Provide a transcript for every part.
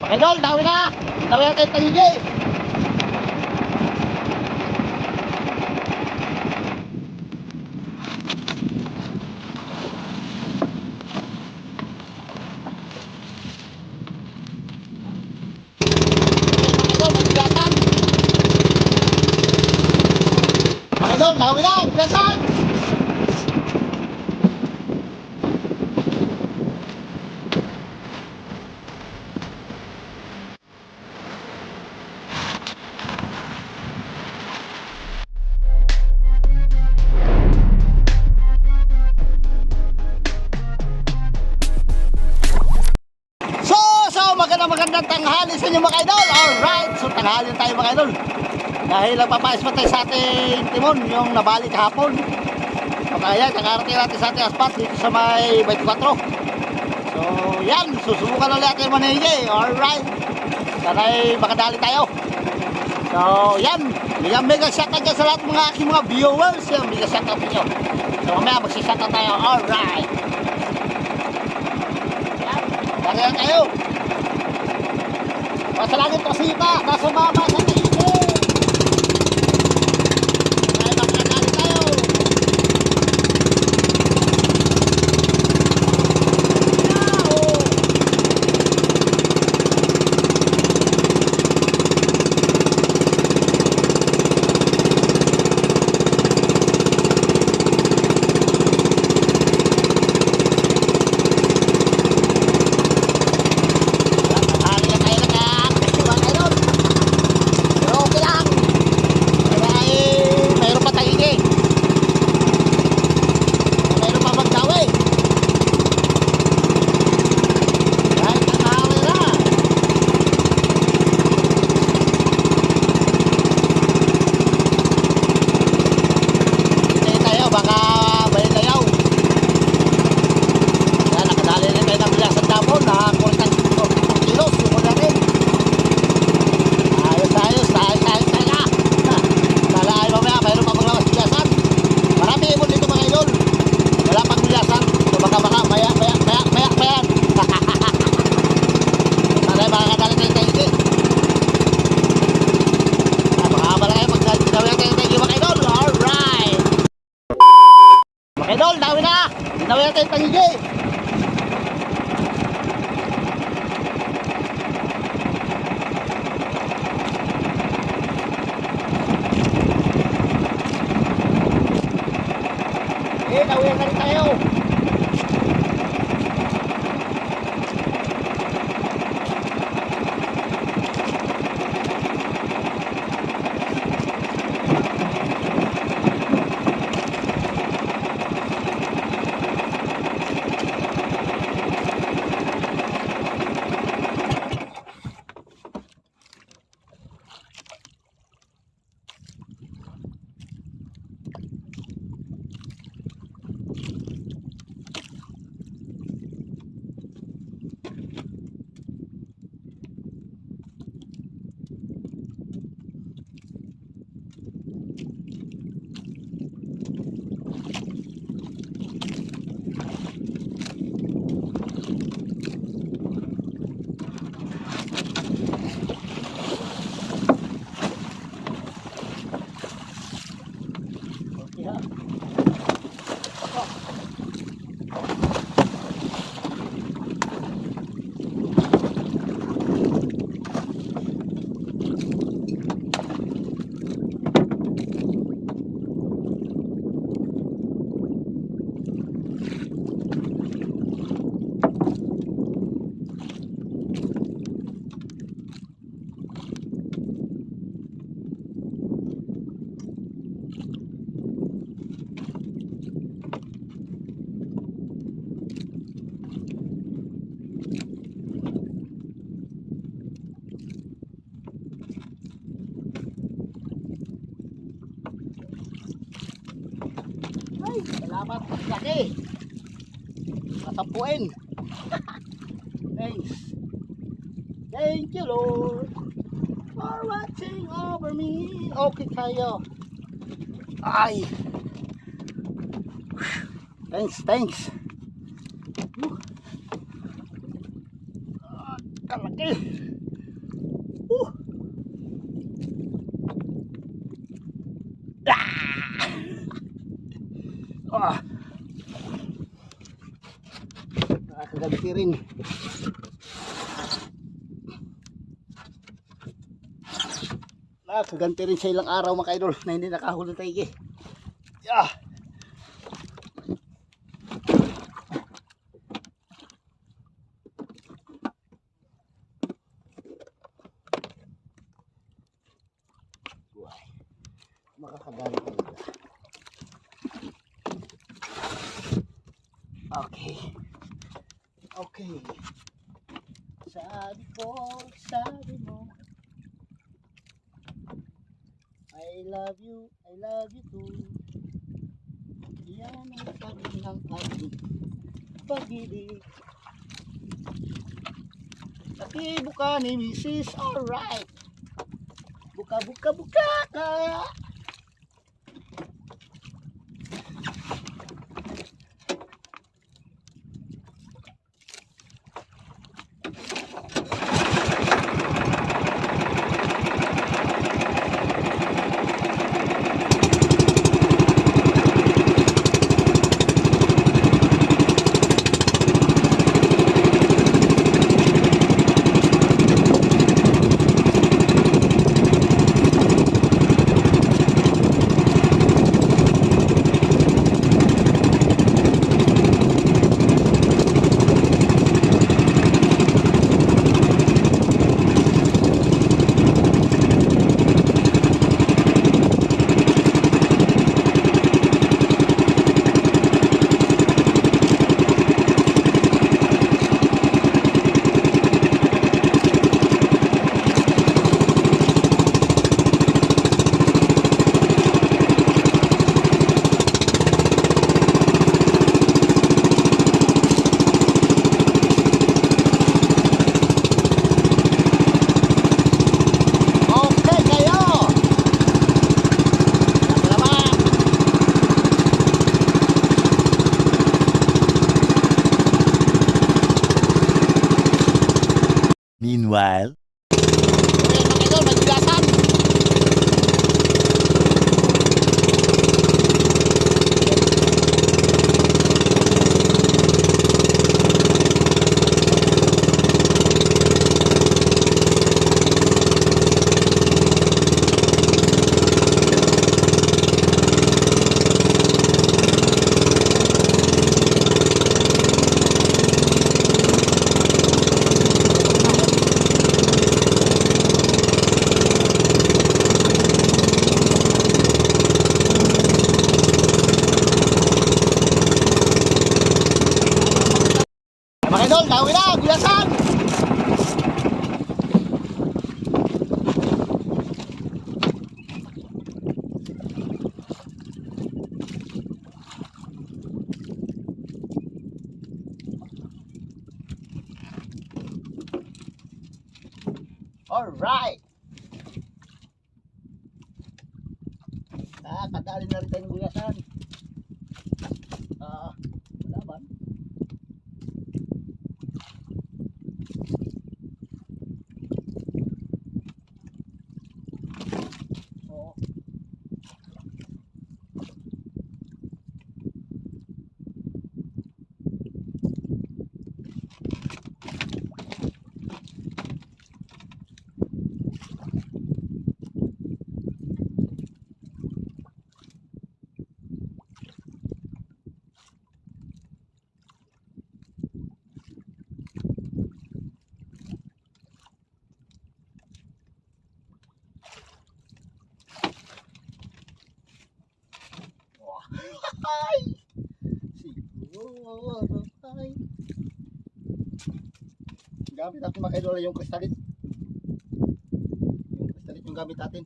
Idol, dawi na! Dawi na tayo taligi! Idol, dawi na! Bilasan! Magandang tanghali sa inyo mga idol. Alright, so tanghali tayo mga idol. Dahil nagpapais pa tayo sa ating timon, yung nabali kahapon. So kaya, nakarating natin sa ating aspat dito sa may 24. So yan, susubukan ulit natin manige. Alright, sana'y makadali tayo. So yan, mega shoutout dyan sa lahat mga aking mga viewers. Yan, mega shoutout nyo. So mamaya magsishoutout tayo. Alright, yan, lagay tayo. Nasa langit pasita, nasa baba sa tingin. Ay, makakali tayo. Idol, dawi na! Dawi na tayo tangigi! Dawi na rin tayo! Salamat, laki. Matampuin. Thanks. Thank you, Lord, for watching over me. Okay tayo. Ay. Thanks. Kalaki. rin. Nakaganti rin sa ilang araw mga idol na hindi nakahuli tayo. Yeah. Makakadali talaga. Okay. Okay. Sabi mo, I love you too. Yan ang sabi ng ating pag-ibig. Nakibo ka ni Mrs. Alright. Buka ka. Meanwhile, Ayan mga idol, may bigasan. Mga idol, dawi na, bigasan. Alright. Kadali na rin tayong bigasan. Wala ba? Oo. Ay! Siguro ay. Gamit natin mga idol yung kristalit. Yung kristalit yung gamit natin.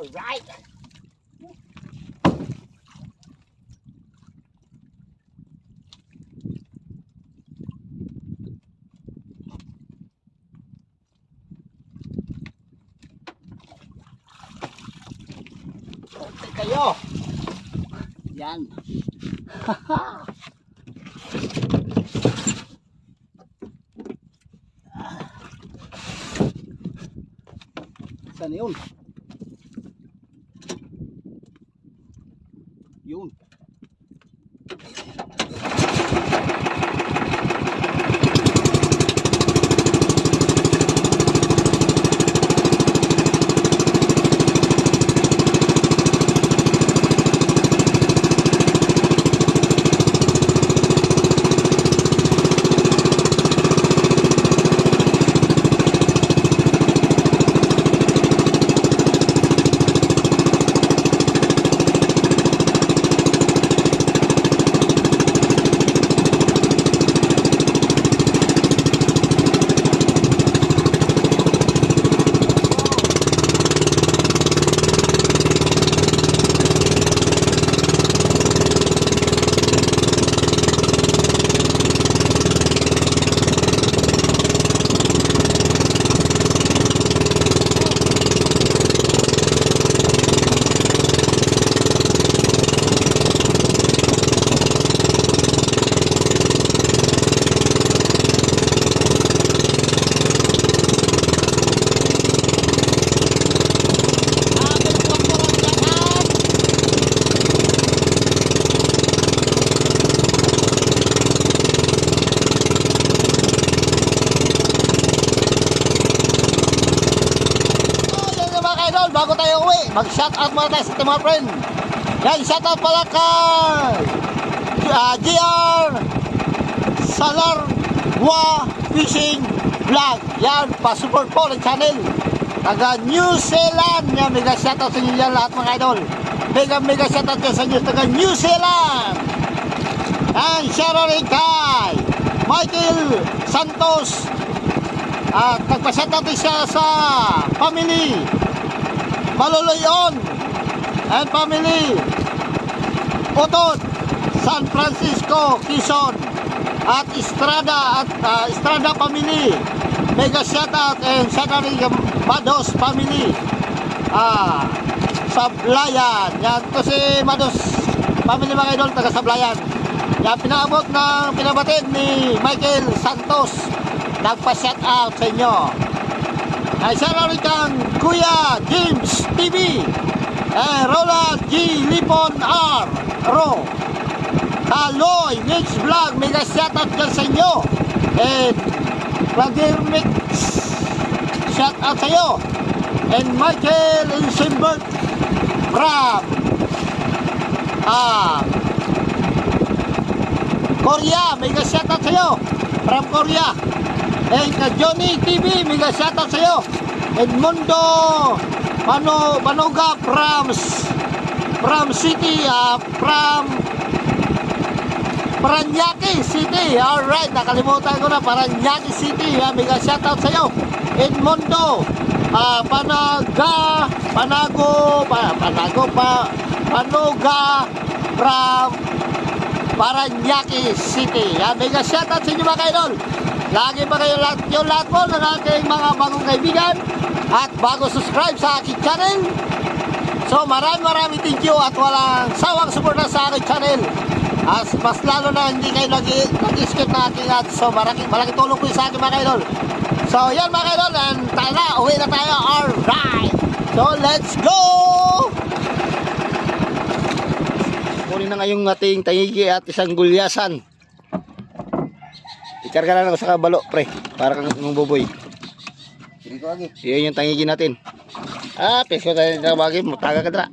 Alright. Okay kayo. Yan. Saan yun? Yun. Bago tayo uwi, mag-shoutout muna tayo sa ating mga friend. Yan, shoutout pala kay GR Salarwa Fishing Vlog. Yan, pa-support po ng channel. Taga New Zealand. Yan, mega shoutout sa inyo yan lahat mga idol. Mega shoutout yan sa inyo taga New Zealand. Yan, shoutout rin kay Michael Santos. At nagpa-shoutout din siya sa family Maloloyon and family Otod, San Francisco, Quezon at Estrada Estrada family. Mega shoutout and shoutout rin yung Mados family Sablayan. Yan to si Mados family mga idol, taga Sablayan. Yan, pinaabot ng pinabatid ni Michael Santos. Nagpa-shoutout sa inyo. Ay shoutout rin kang Kuya James TV, Roland G. Lipon R. Ro, Kaloy Mix Vlog, mega shoutout dyan sa inyo. And Vlogger Mix, shoutout sa iyo. And Michael Insimbert from Korea, mega shoutout sa iyo. From Korea. And Johnny TV, mega shoutout sa iyo. Edmundo Manoga from city, from Paranaque City. Alright, nakalimutan ko na, Paranaque City. Mega shoutout sa iyo. Edmundo Panoga from Paranaque City. Mega shoutout sa inyo mga idol. Lagi pa kayo lahat po ng aking mga bagong kaibigan at bago subscribe sa aking channel. So maraming thank you at walang sawang suporta sa aking channel. As mas lalo na hindi kayo nag-skip na aking ads. So malaking tulong po sa akin mga idol. So yan mga idol, and tayo na, uwi na tayo. Alright, so let's go. Kunin na ngayong ating tangigi at isang gulyasan. Ikarga na lang sa kabalo, pre. Para kang buboy. Hindi ko lagi. Iyon yung tangigi natin. Pesko tayo na bagay mo. Taga ka dra.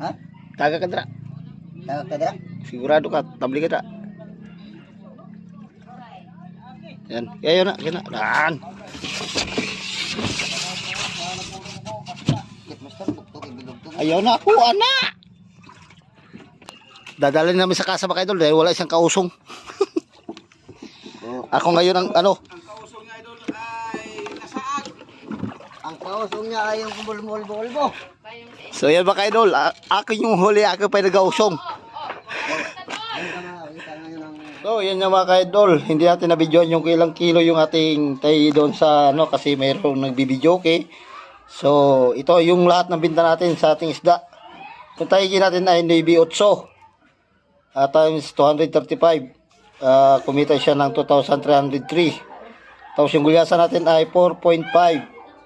Ha? Taga ka dra. Taga ka dra? Sigurado ka. Tabli ka dra. Yan. Ayaw na. Yan na. Daan. Ayaw na ako, anak. Dadalhin namin sa kasa mga idol dahil wala isang kausong. Ako ngayon ang ano? Ang kausong niya idol ay nasaan? Ang kausong niya ay yung bulbo-bulbo. So yan mga idol, ako yung huli, ako pa nag-ausong. So yan yung mga idol, hindi natin na-videoan yung ilang kilo yung ating tayo doon sa ano kasi mayroong nagbibideo okay. So ito yung lahat ng binta natin sa ating isda. Kung tayigin natin ay Navy 8 times 235, kumita siya ng 2,303. Tapos yung gulyasan natin ay 4.5,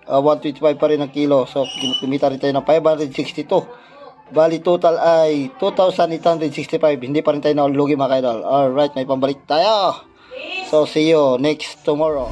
125 pa rin ang kilo. So kumita rin tayo ng 562. Bali total ay 2,865. Hindi pa rin tayo naulugi mga idol. Alright, may pambalik tayo. So see you next tomorrow.